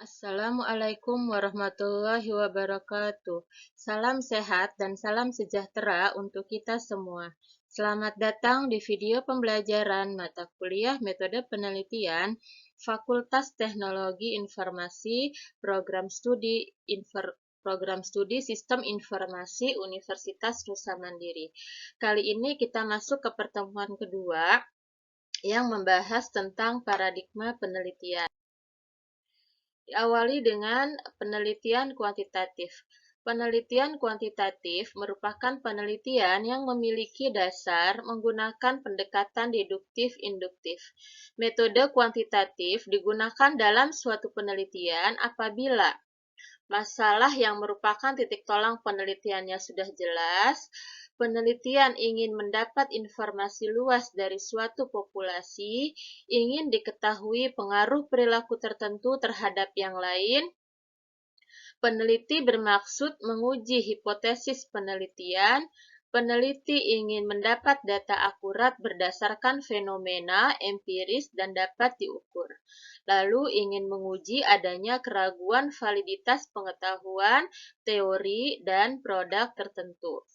Assalamualaikum warahmatullahi wabarakatuh. Salam sehat dan salam sejahtera untuk kita semua. Selamat datang di video pembelajaran mata kuliah Metode Penelitian Fakultas Teknologi Informasi Program Studi Sistem Informasi Universitas Nusa Mandiri. Kali ini kita masuk ke pertemuan kedua yang membahas tentang paradigma penelitian. Diawali dengan penelitian kuantitatif. Penelitian kuantitatif merupakan penelitian yang memiliki dasar menggunakan pendekatan deduktif-induktif. Metode kuantitatif digunakan dalam suatu penelitian apabila masalah yang merupakan titik tolak penelitiannya sudah jelas, penelitian ingin mendapat informasi luas dari suatu populasi, ingin diketahui pengaruh perilaku tertentu terhadap yang lain. Peneliti bermaksud menguji hipotesis penelitian. Peneliti ingin mendapat data akurat berdasarkan fenomena empiris dan dapat diukur. Lalu ingin menguji adanya keraguan validitas pengetahuan, teori, dan produk tertentu.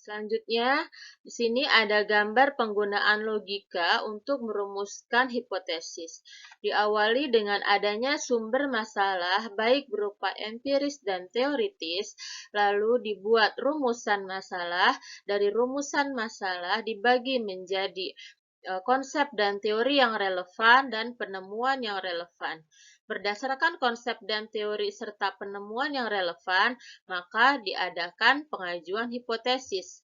Selanjutnya, di sini ada gambar penggunaan logika untuk merumuskan hipotesis. Diawali dengan adanya sumber masalah, baik berupa empiris dan teoritis, lalu dibuat rumusan masalah. Dari rumusan masalah dibagi menjadi konsep dan teori yang relevan dan penemuan yang relevan. Berdasarkan konsep dan teori serta penemuan yang relevan, maka diadakan pengajuan hipotesis.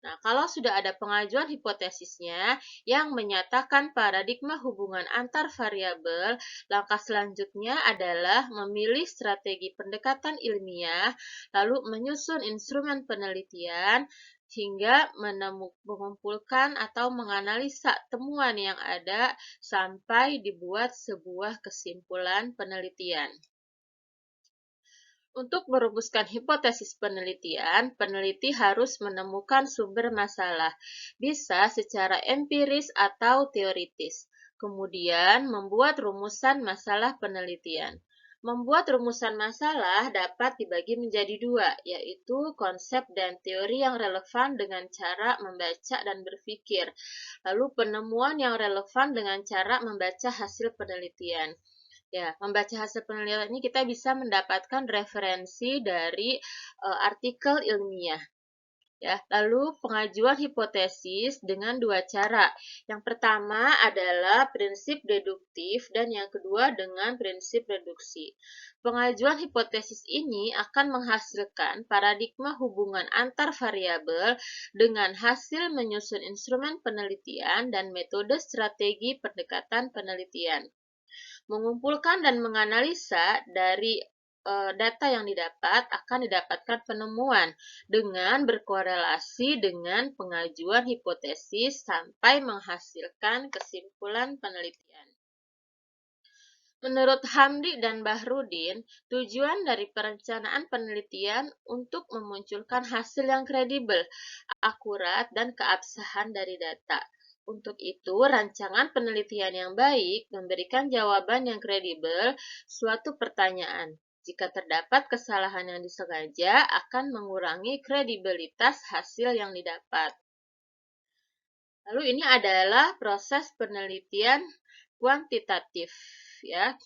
Nah, kalau sudah ada pengajuan hipotesisnya yang menyatakan paradigma hubungan antar variabel, langkah selanjutnya adalah memilih strategi pendekatan ilmiah, lalu menyusun instrumen penelitian, hingga mengumpulkan atau menganalisa temuan yang ada sampai dibuat sebuah kesimpulan penelitian. Untuk merumuskan hipotesis penelitian, peneliti harus menemukan sumber masalah, bisa secara empiris atau teoritis. Kemudian, membuat rumusan masalah penelitian. Membuat rumusan masalah dapat dibagi menjadi dua, yaitu konsep dan teori yang relevan dengan cara membaca dan berpikir, lalu penemuan yang relevan dengan cara membaca hasil penelitian. Ya, membaca hasil penelitian ini kita bisa mendapatkan referensi dari artikel ilmiah. Ya, lalu pengajuan hipotesis dengan dua cara. Yang pertama adalah prinsip deduktif dan yang kedua dengan prinsip reduksi. Pengajuan hipotesis ini akan menghasilkan paradigma hubungan antar variabel dengan hasil menyusun instrumen penelitian dan metode strategi pendekatan penelitian. Mengumpulkan dan menganalisa dari data yang didapat akan didapatkan penemuan dengan berkorelasi dengan pengajuan hipotesis sampai menghasilkan kesimpulan penelitian. Menurut Hamdi dan Bahrudin, tujuan dari perencanaan penelitian untuk memunculkan hasil yang kredibel, akurat, dan keabsahan dari data. Untuk itu, rancangan penelitian yang baik memberikan jawaban yang kredibel suatu pertanyaan. Jika terdapat kesalahan yang disengaja, akan mengurangi kredibilitas hasil yang didapat. Lalu ini adalah proses penelitian kuantitatif, ya.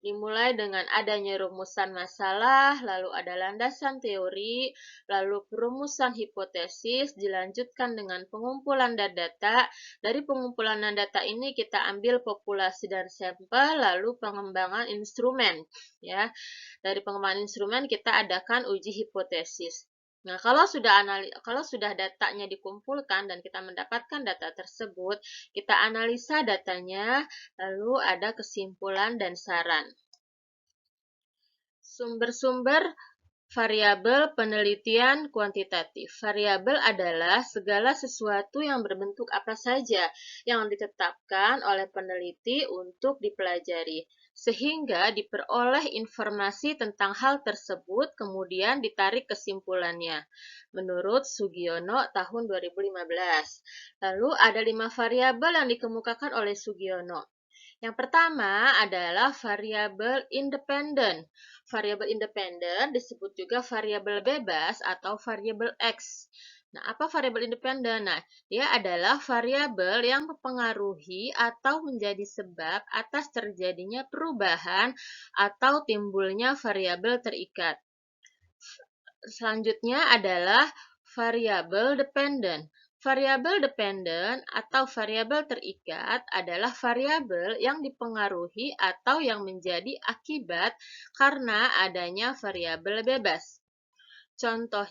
Dimulai dengan adanya rumusan masalah, lalu ada landasan teori, lalu perumusan hipotesis, dilanjutkan dengan pengumpulan data. Dari pengumpulan data ini kita ambil populasi dan sampel, lalu pengembangan instrumen. Ya, dari pengembangan instrumen kita adakan uji hipotesis. Nah, kalau sudah datanya dikumpulkan dan kita mendapatkan data tersebut, kita analisa datanya, lalu ada kesimpulan dan saran. Sumber-sumber variabel penelitian kuantitatif. Variabel adalah segala sesuatu yang berbentuk apa saja yang ditetapkan oleh peneliti untuk dipelajari, sehingga diperoleh informasi tentang hal tersebut kemudian ditarik kesimpulannya. Menurut Sugiono tahun 2015. Lalu ada 5 variabel yang dikemukakan oleh Sugiono. Yang pertama adalah variabel independen. Variabel independen disebut juga variabel bebas atau variabel X. Nah, apa variabel independen? Nah, dia adalah variabel yang mempengaruhi atau menjadi sebab atas terjadinya perubahan atau timbulnya variabel terikat. Selanjutnya adalah variabel dependen. Variabel dependen atau variabel terikat adalah variabel yang dipengaruhi atau yang menjadi akibat karena adanya variabel bebas. Contoh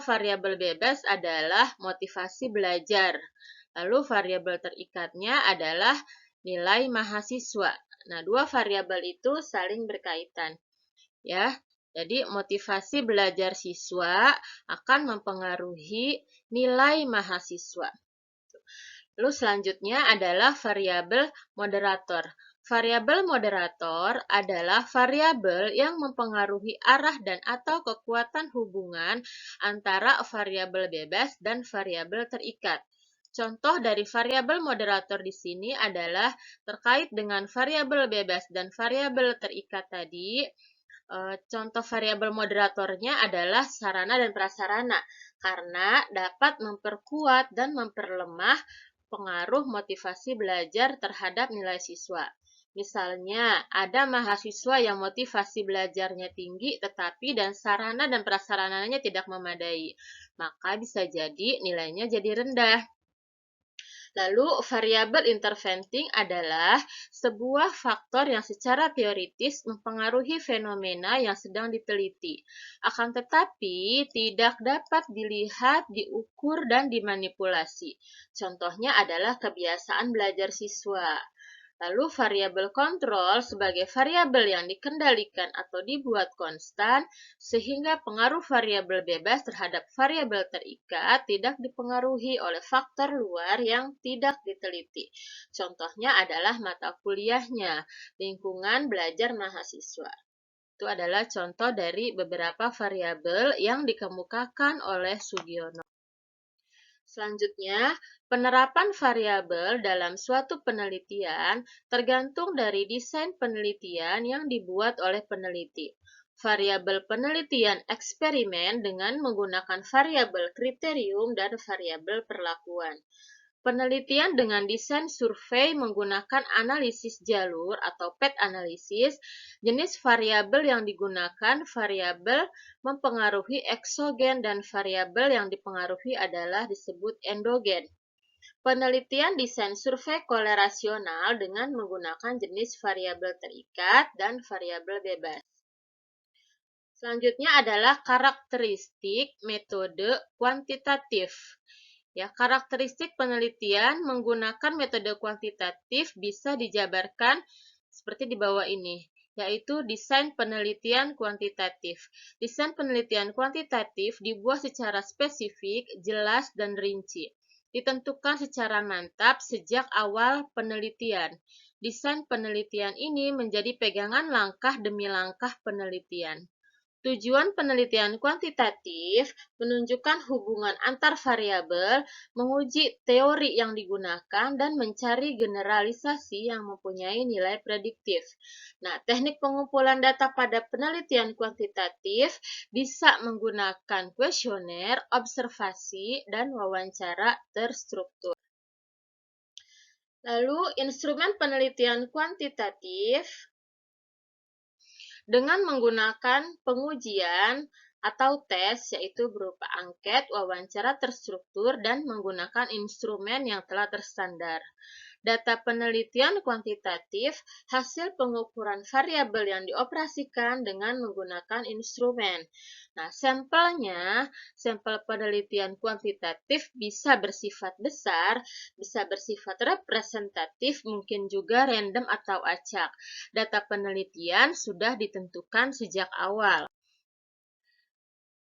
variabel bebas adalah motivasi belajar. Lalu variabel terikatnya adalah nilai mahasiswa. Nah, dua variabel itu saling berkaitan. Ya, jadi motivasi belajar siswa akan mempengaruhi nilai mahasiswa. Lalu selanjutnya adalah variabel moderator. Variabel moderator adalah variabel yang mempengaruhi arah dan atau kekuatan hubungan antara variabel bebas dan variabel terikat. Contoh dari variabel moderator di sini adalah terkait dengan variabel bebas dan variabel terikat tadi. Contoh variabel moderatornya adalah sarana dan prasarana, karena dapat memperkuat dan memperlemah pengaruh motivasi belajar terhadap nilai siswa. Misalnya, ada mahasiswa yang motivasi belajarnya tinggi tetapi dan sarana dan prasarananya tidak memadai, maka bisa jadi nilainya jadi rendah. Lalu, variabel interventing adalah sebuah faktor yang secara teoritis mempengaruhi fenomena yang sedang diteliti. Akan tetapi, tidak dapat dilihat, diukur, dan dimanipulasi. Contohnya adalah kebiasaan belajar siswa. Lalu variabel kontrol sebagai variabel yang dikendalikan atau dibuat konstan sehingga pengaruh variabel bebas terhadap variabel terikat tidak dipengaruhi oleh faktor luar yang tidak diteliti. Contohnya adalah mata kuliahnya, lingkungan belajar mahasiswa. Itu adalah contoh dari beberapa variabel yang dikemukakan oleh Sugiono. Selanjutnya, penerapan variabel dalam suatu penelitian tergantung dari desain penelitian yang dibuat oleh peneliti. Variabel penelitian eksperimen dengan menggunakan variabel kriterium dan variabel perlakuan. Penelitian dengan desain survei menggunakan analisis jalur atau path analisis, jenis variabel yang digunakan variabel mempengaruhi eksogen dan variabel yang dipengaruhi adalah disebut endogen. Penelitian desain survei korelasional dengan menggunakan jenis variabel terikat dan variabel bebas. Selanjutnya adalah karakteristik metode kuantitatif. Ya, karakteristik penelitian menggunakan metode kuantitatif bisa dijabarkan seperti di bawah ini, yaitu desain penelitian kuantitatif. Desain penelitian kuantitatif dibuat secara spesifik, jelas, dan rinci. Ditentukan secara mantap sejak awal penelitian. Desain penelitian ini menjadi pegangan langkah demi langkah penelitian. Tujuan penelitian kuantitatif menunjukkan hubungan antar variabel, menguji teori yang digunakan, dan mencari generalisasi yang mempunyai nilai prediktif. Nah, teknik pengumpulan data pada penelitian kuantitatif bisa menggunakan kuesioner, observasi, dan wawancara terstruktur. Lalu, instrumen penelitian kuantitatif dengan menggunakan pengujian atau tes, yaitu berupa angket, wawancara terstruktur, dan menggunakan instrumen yang telah terstandar. Data penelitian kuantitatif, hasil pengukuran variabel yang dioperasikan dengan menggunakan instrumen. Nah, sampel penelitian kuantitatif bisa bersifat besar, bisa bersifat representatif, mungkin juga random atau acak. Data penelitian sudah ditentukan sejak awal.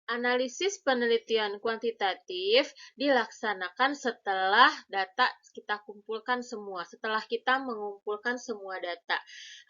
Analisis penelitian kuantitatif dilaksanakan setelah data kita kumpulkan semua, setelah kita mengumpulkan semua data.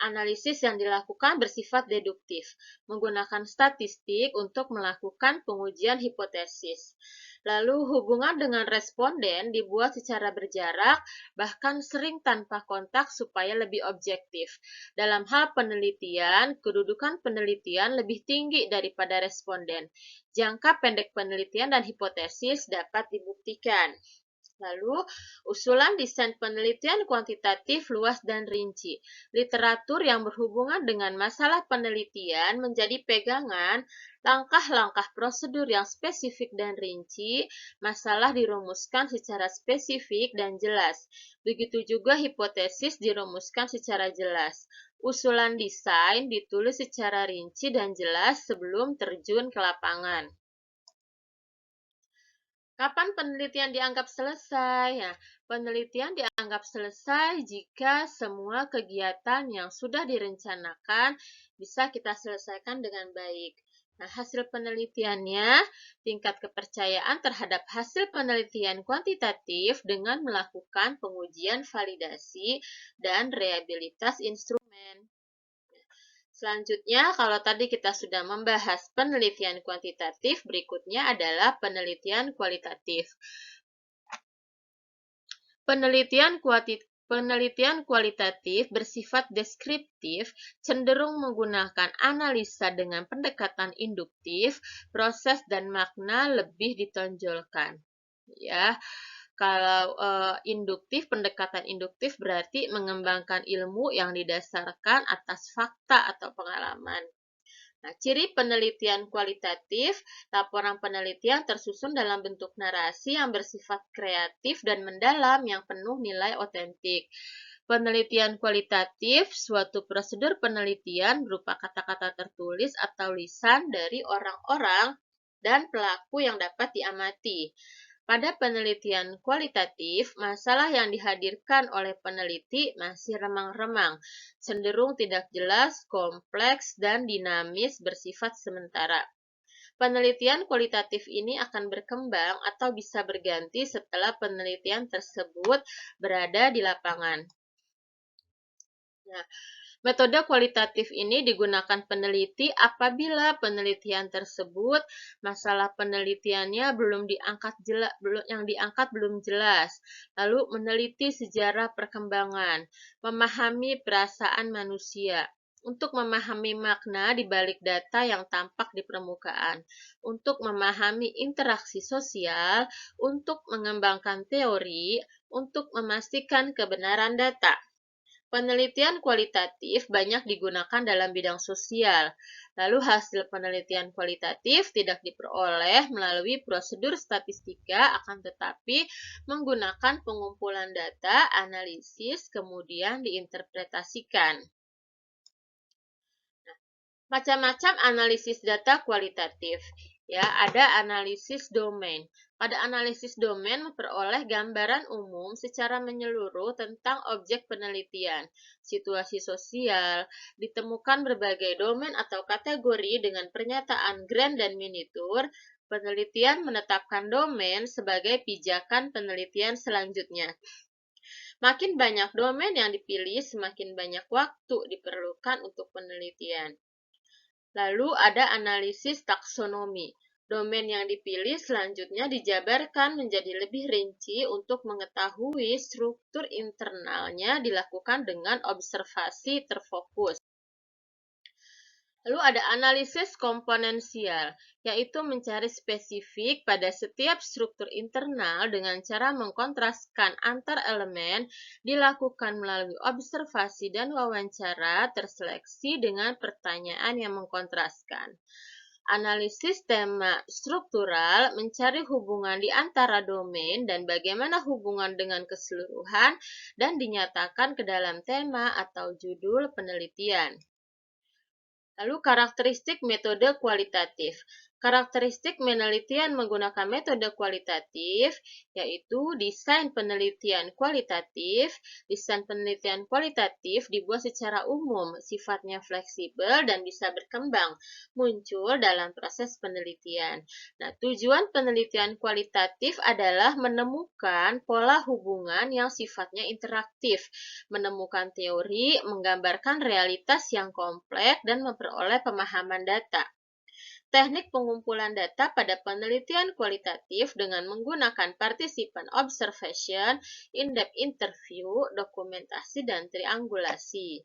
Analisis yang dilakukan bersifat deduktif, menggunakan statistik untuk melakukan pengujian hipotesis. Lalu hubungan dengan responden dibuat secara berjarak, bahkan sering tanpa kontak supaya lebih objektif. Dalam hal penelitian, kedudukan penelitian lebih tinggi daripada responden. Jangka pendek penelitian dan hipotesis dapat dibuktikan. Lalu, usulan desain penelitian kuantitatif luas dan rinci. Literatur yang berhubungan dengan masalah penelitian menjadi pegangan, langkah-langkah prosedur yang spesifik dan rinci, masalah dirumuskan secara spesifik dan jelas. Begitu juga hipotesis dirumuskan secara jelas. Usulan desain ditulis secara rinci dan jelas sebelum terjun ke lapangan. Kapan penelitian dianggap selesai? Ya, penelitian dianggap selesai jika semua kegiatan yang sudah direncanakan bisa kita selesaikan dengan baik. Nah, hasil penelitiannya, tingkat kepercayaan terhadap hasil penelitian kuantitatif dengan melakukan pengujian validasi dan reliabilitas instrumen. Selanjutnya, kalau tadi kita sudah membahas penelitian kuantitatif, berikutnya adalah penelitian kualitatif. Penelitian kualitatif bersifat deskriptif, cenderung menggunakan analisa dengan pendekatan induktif, proses dan makna lebih ditonjolkan. Ya, kalau pendekatan induktif berarti mengembangkan ilmu yang didasarkan atas fakta atau pengalaman. Nah, ciri penelitian kualitatif, laporan penelitian tersusun dalam bentuk narasi yang bersifat kreatif dan mendalam yang penuh nilai otentik. Penelitian kualitatif, suatu prosedur penelitian berupa kata-kata tertulis atau lisan dari orang-orang dan pelaku yang dapat diamati. Pada penelitian kualitatif, masalah yang dihadirkan oleh peneliti masih remang-remang, cenderung tidak jelas, kompleks, dan dinamis bersifat sementara. Penelitian kualitatif ini akan berkembang atau bisa berganti setelah penelitian tersebut berada di lapangan. Nah, metode kualitatif ini digunakan peneliti apabila penelitian tersebut masalah penelitiannya yang diangkat belum jelas, lalu meneliti sejarah perkembangan, memahami perasaan manusia, untuk memahami makna di balik data yang tampak di permukaan, untuk memahami interaksi sosial, untuk mengembangkan teori, untuk memastikan kebenaran data. Penelitian kualitatif banyak digunakan dalam bidang sosial. Lalu hasil penelitian kualitatif tidak diperoleh melalui prosedur statistika, akan tetapi menggunakan pengumpulan data, analisis, kemudian diinterpretasikan. Macam-macam analisis data kualitatif. Ya, ada analisis domain. Pada analisis domain memperoleh gambaran umum secara menyeluruh tentang objek penelitian, situasi sosial, ditemukan berbagai domain atau kategori dengan pernyataan grand dan miniatur. Penelitian menetapkan domain sebagai pijakan penelitian selanjutnya. Makin banyak domain yang dipilih, semakin banyak waktu diperlukan untuk penelitian. Lalu ada analisis taksonomi. Domain yang dipilih selanjutnya dijabarkan menjadi lebih rinci untuk mengetahui struktur internalnya dilakukan dengan observasi terfokus. Lalu ada analisis komponensial, yaitu mencari spesifik pada setiap struktur internal dengan cara mengkontraskan antar elemen, dilakukan melalui observasi dan wawancara terseleksi dengan pertanyaan yang mengkontraskan. Analisis tema struktural mencari hubungan di antara domain dan bagaimana hubungan dengan keseluruhan dan dinyatakan ke dalam tema atau judul penelitian. Lalu karakteristik metode kualitatif. Karakteristik penelitian menggunakan metode kualitatif yaitu desain penelitian kualitatif. Desain penelitian kualitatif dibuat secara umum, sifatnya fleksibel dan bisa berkembang, muncul dalam proses penelitian. Nah, tujuan penelitian kualitatif adalah menemukan pola hubungan yang sifatnya interaktif, menemukan teori, menggambarkan realitas yang kompleks, dan memperoleh pemahaman data. Teknik pengumpulan data pada penelitian kualitatif dengan menggunakan partisipan observation, in-depth interview, dokumentasi, dan triangulasi.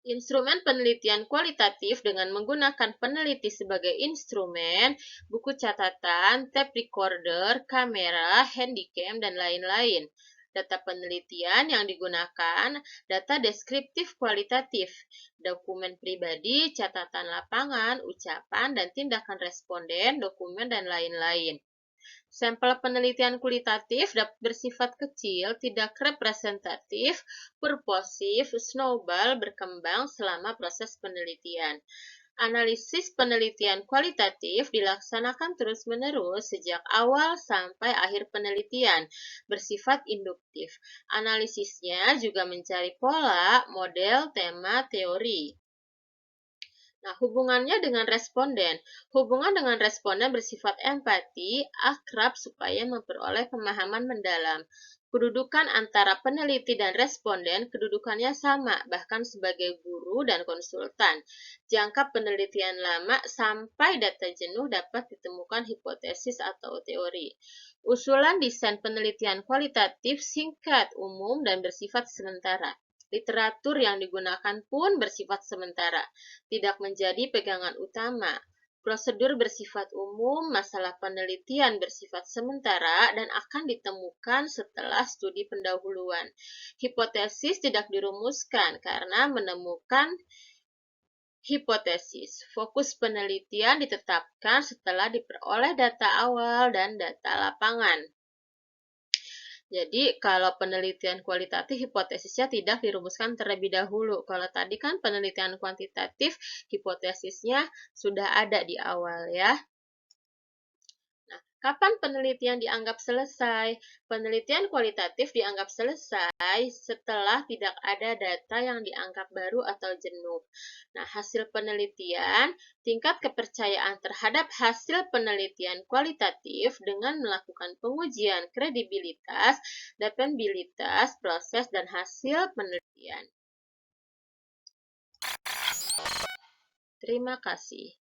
Instrumen penelitian kualitatif dengan menggunakan peneliti sebagai instrumen, buku catatan, tape recorder, kamera, handycam, dan lain-lain. Data penelitian yang digunakan, data deskriptif kualitatif, dokumen pribadi, catatan lapangan, ucapan, dan tindakan responden, dokumen, dan lain-lain. Sampel penelitian kualitatif dapat bersifat kecil, tidak representatif, purposif, snowball, berkembang selama proses penelitian. Analisis penelitian kualitatif dilaksanakan terus-menerus sejak awal sampai akhir penelitian, bersifat induktif. Analisisnya juga mencari pola, model, tema, teori. Nah, hubungannya dengan responden. Hubungan dengan responden bersifat empati, akrab supaya memperoleh pemahaman mendalam. Kedudukan antara peneliti dan responden kedudukannya sama, bahkan sebagai guru dan konsultan. Jangka penelitian lama sampai data jenuh dapat ditemukan hipotesis atau teori. Usulan desain penelitian kualitatif singkat, umum, dan bersifat sementara. Literatur yang digunakan pun bersifat sementara, tidak menjadi pegangan utama. Prosedur bersifat umum, masalah penelitian bersifat sementara, dan akan ditemukan setelah studi pendahuluan. Hipotesis tidak dirumuskan karena menemukan hipotesis. Fokus penelitian ditetapkan setelah diperoleh data awal dan data lapangan. Jadi, kalau penelitian kualitatif, hipotesisnya tidak dirumuskan terlebih dahulu. Kalau tadi kan penelitian kuantitatif, hipotesisnya sudah ada di awal ya. Nah, kapan penelitian dianggap selesai? Penelitian kualitatif dianggap selesai setelah tidak ada data yang dianggap baru atau jenuh. Nah, hasil penelitian, tingkat kepercayaan terhadap hasil penelitian kualitatif dengan melakukan pengujian kredibilitas, dependabilitas, proses, dan hasil penelitian. Terima kasih.